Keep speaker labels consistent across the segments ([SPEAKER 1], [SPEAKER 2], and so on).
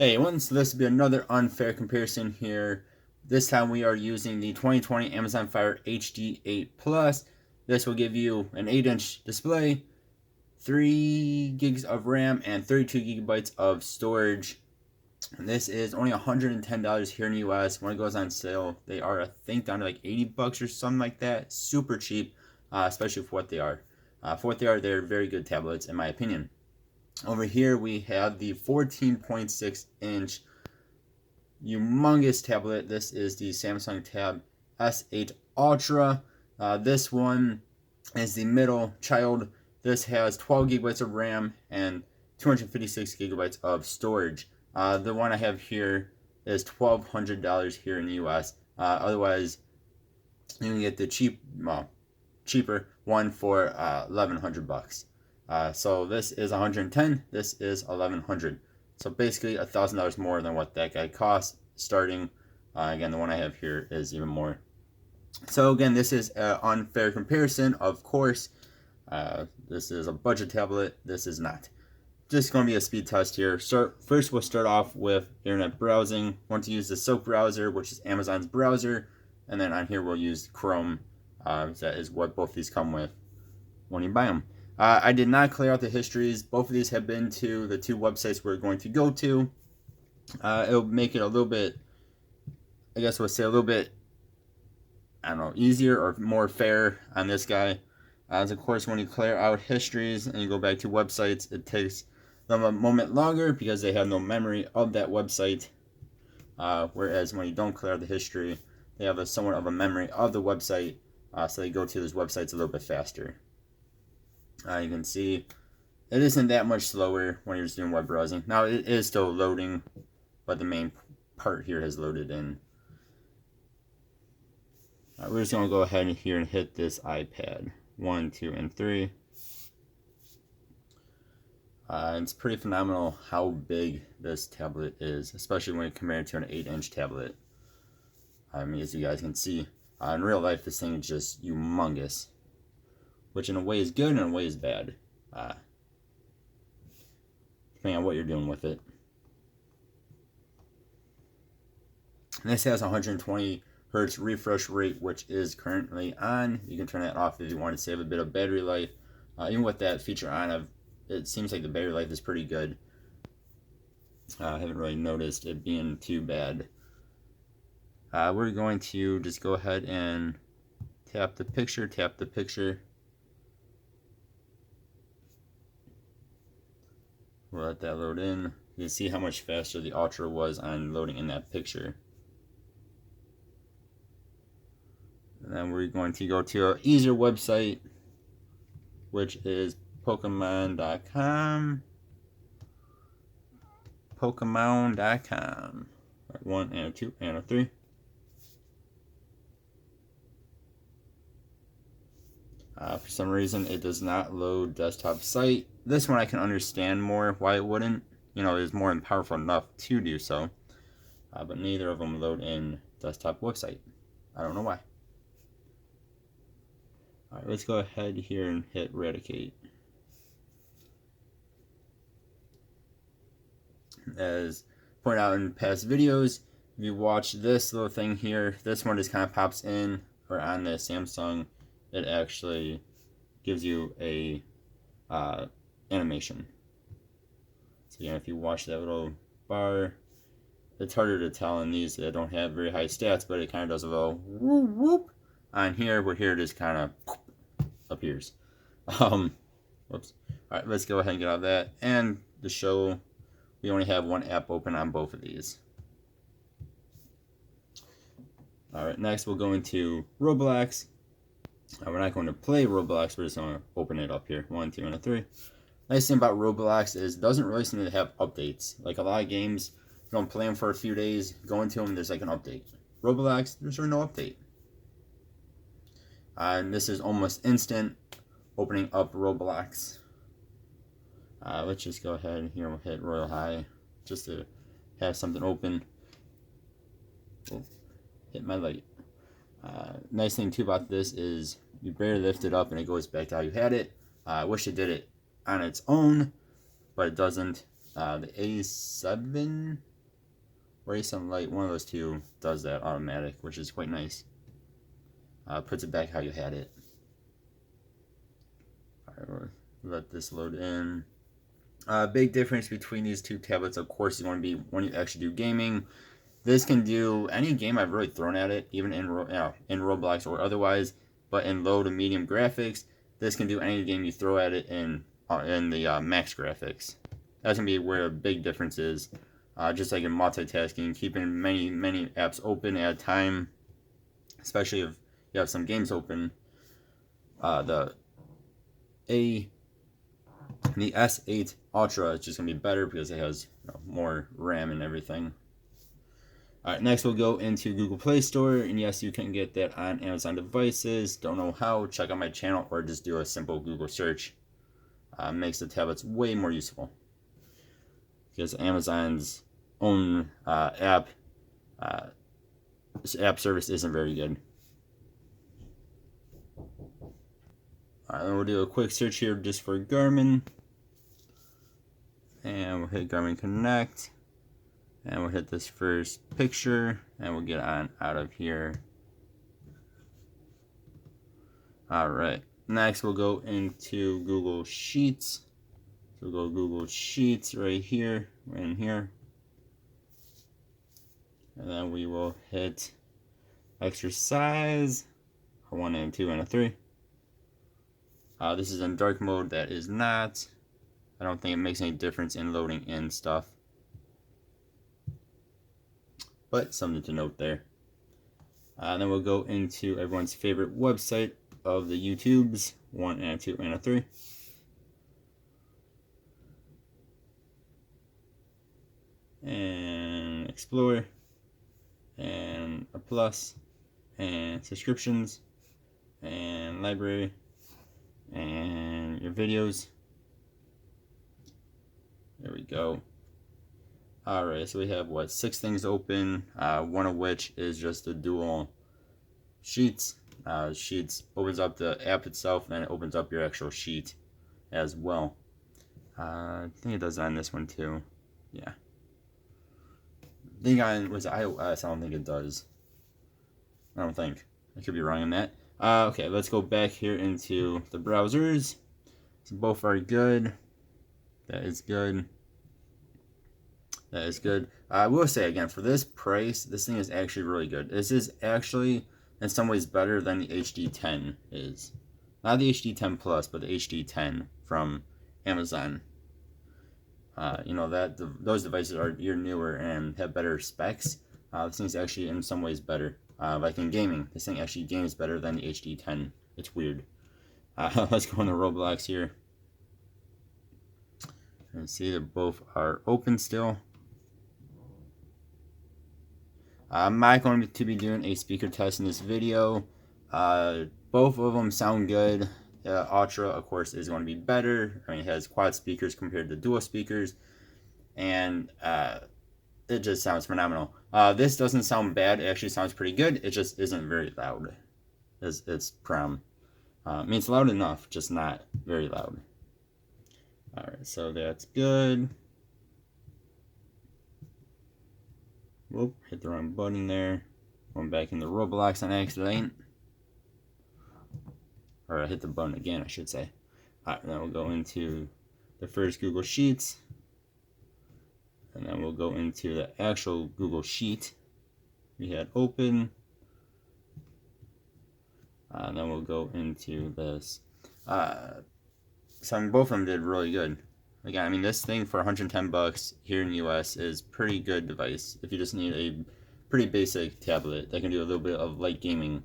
[SPEAKER 1] Hey everyone, so this will be another unfair comparison here. This time we are using the 2020 Amazon Fire HD8 Plus. This will give you an 8-inch display, 3 gigs of RAM, and 32 gigabytes of storage. And this is only $110 here in the US. When it goes on sale, they are, I think, down to like 80 bucks or something like that. Super cheap, especially for what they are. They're very good tablets in my opinion. Over here we have the 14.6 inch humongous tablet. This is the Samsung Tab S8 Ultra. This one is the middle child. This has 12 gigabytes of RAM and 256 gigabytes of storage. The one I have here is $1,200 here in the US. Otherwise, you can get the cheaper one for 1,100 bucks. So this is 110. This is 1,100. So basically $1,000 more than what that guy costs. Starting again, the one I have here is even more. So again, this is an unfair comparison. Of course, this is a budget tablet. This is not. Just going to be a speed test here. First, we'll start off with internet browsing. Want to use the Silk browser, which is Amazon's browser, and then on here we'll use Chrome. That is what both these come with when you buy them. I did not clear out the histories. Both of these have been to the two websites we're going to go to. It'll make it a little bit, I guess we'll say a little bit, I don't know, easier or more fair on this guy. As of course, when you clear out histories and you go back to websites, it takes them a moment longer because they have no memory of that website. Whereas when you don't clear out the history, they have somewhat of a memory of the website, so they go to those websites a little bit faster. You can see it isn't that much slower when you're just doing web browsing. Now it is still loading, but the main part here has loaded in. We're just going to go ahead here and hit this iPad. 1, 2, and 3. It's pretty phenomenal how big this tablet is, especially when you compare it to an 8-inch tablet. I mean, as you guys can see, in real life, this thing is just humongous, which in a way is good and in a way is bad, depending on what you're doing with it. And this has 120 hertz refresh rate, which is currently on. You can turn that off if you want to save a bit of battery life. Even with that feature on, it seems like the battery life is pretty good. I haven't really noticed it being too bad. We're going to just go ahead and tap the picture. We'll let that load in. You can see how much faster the Ultra was on loading in that picture. And then we're going to go to an easier website, which is Pokemon.com. Pokemon.com. 1 and a 2 and a 3. For some reason, it does not load desktop site. This one I can understand more why it wouldn't. You know, it is more than powerful enough to do so. But neither of them load in desktop website. I don't know why. Alright, let's go ahead here and hit eradicate. As pointed out in past videos, if you watch this little thing here, this one just kind of pops in, or on the Samsung, it actually gives you a animation. So again, if you watch that little bar, it's harder to tell in these that don't have very high stats, but it kind of does a little whoop whoop. On here, where here it just kind of appears. Whoops. Alright, let's go ahead and get out of that. And to show, we only have one app open on both of these. Alright, next we'll go into Roblox. We're not going to play Roblox, we're just going to open it up here. 1, 2, and a 3. Nice thing about Roblox is it doesn't really seem to have updates. Like a lot of games, you don't play them for a few days, go into them, there's like an update. Roblox, there's really no update. And this is almost instant opening up Roblox. Let's just go ahead and here we'll hit Royal High just to have something open. Oh, hit my light. Nice thing too about this is you barely lift it up and it goes back to how you had it. I wish it did it on its own, but it doesn't. The A7 or Ascent Light. One of those two does that automatic, which is quite nice. Puts it back how you had it. Alright, we'll let this load in. Big difference between these two tablets, of course, is going to be when you actually do gaming. This can do any game I've really thrown at it, even in Roblox or otherwise. But in low to medium graphics, this can do any game you throw at it in the max graphics. That's going to be where a big difference is. Just like in multitasking, keeping many apps open at a time, especially if you have some games open. The S8 Ultra is just going to be better because it has more RAM and everything. Alright, next we'll go into Google Play Store, and yes, you can get that on Amazon devices. Don't know how, check out my channel or just do a simple Google search. Makes the tablets way more useful. Because Amazon's own app service isn't very good. Alright, then we'll do a quick search here just for Garmin. And we'll hit Garmin Connect. And we'll hit this first picture. And we'll get on out of here. Alright, next we'll go into Google Sheets. So we'll go Google Sheets right here, right in here. And then we will hit exercise, a 1 and 2 and a 3. This is in dark mode. That is not. I don't think it makes any difference in loading in stuff. But something to note there. Then we'll go into everyone's favorite website of the YouTubes, 1 and a 2 and a 3. And Explore. And a plus. And subscriptions. And library. And your videos. There we go. Alright, so we have 6 things open, one of which is just the dual sheets. Sheets opens up the app itself, and then it opens up your actual sheet as well. I think it does on this one too. Yeah. I think on iOS, I don't think it does. I don't think. I could be wrong on that. Okay, let's go back here into the browsers. So both are good. That is good. That is good. I will say again, for this price, this thing is actually really good. This is actually, in some ways, better than the HD10 is. Not the HD10 Plus, but the HD10 from Amazon. You know, those devices are newer and have better specs. This thing's actually in some ways better. Like in gaming, this thing actually games better than the HD10. It's weird. Let's go into Roblox here. And see that both are open still. I'm not going to be doing a speaker test in this video. Both of them sound good. Ultra, of course, is going to be better. I mean, it has quad speakers compared to dual speakers. And it just sounds phenomenal. This doesn't sound bad. It actually sounds pretty good. It just isn't very loud. It's prom. I mean, it's loud enough, just not very loud. Alright, so that's good. Whoop, hit the wrong button there. Going back into Roblox on accident. Or I hit the button again, I should say. Alright, then we'll go into the first Google Sheets. And then we'll go into the actual Google Sheet we had open. And then we'll go into this. So I mean, both of them did really good. Again, I mean, this thing for $110 here in the US is pretty good device. If you just need a pretty basic tablet that can do a little bit of light gaming.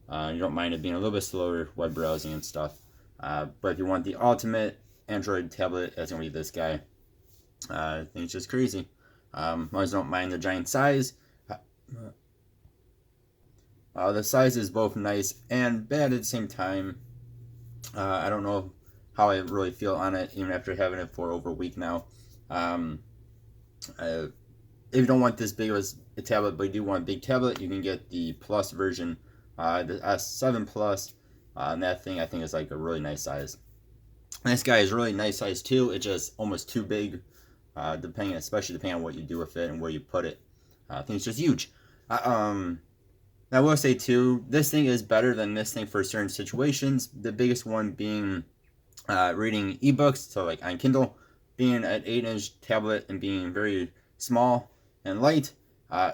[SPEAKER 1] You don't mind it being a little bit slower web browsing and stuff. But if you want the ultimate Android tablet, that's going to be this guy. I think it's just crazy. I always don't mind the giant size. The size is both nice and bad at the same time. I don't know how I really feel on it, even after having it for over a week now. If you don't want this big of a tablet, but you do want a big tablet, you can get the Plus version, the S7 Plus, and that thing I think is like a really nice size. And this guy is really nice size too. It's just almost too big, especially depending on what you do with it and where you put it. I think it's just huge. I will say too, this thing is better than this thing for certain situations. The biggest one being reading ebooks, so like on Kindle, being an 8-inch tablet and being very small and light,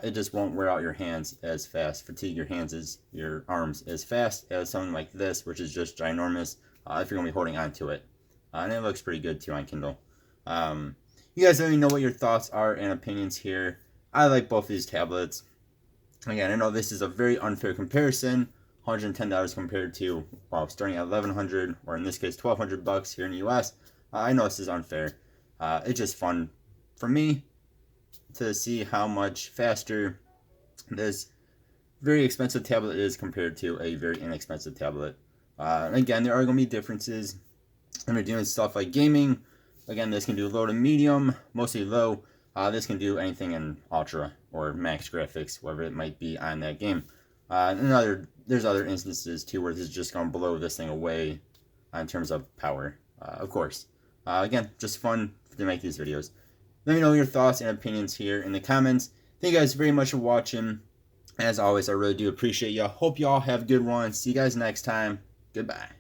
[SPEAKER 1] it just won't wear out your hands as fast, fatigue your arms as fast as something like this, which is just ginormous if you're going to be holding on to it. And it looks pretty good too on Kindle. You guys let me know what your thoughts are and opinions here. I like both of these tablets. Again, I know this is a very unfair comparison. $110 compared to, well, starting at $1,100, or in this case, $1,200 here in the U.S. I know this is unfair. It's just fun for me to see how much faster this very expensive tablet is compared to a very inexpensive tablet. Again, there are going to be differences when you're doing stuff like gaming. Again, this can do low to medium, mostly low. This can do anything in ultra or max graphics, whatever it might be on that game. There's other instances too where this is just going to blow this thing away in terms of power, of course. Again, just fun to make these videos. Let me know your thoughts and opinions here in the comments. Thank you guys very much for watching. As always, I really do appreciate y'all. Hope y'all have a good one. See you guys next time. Goodbye.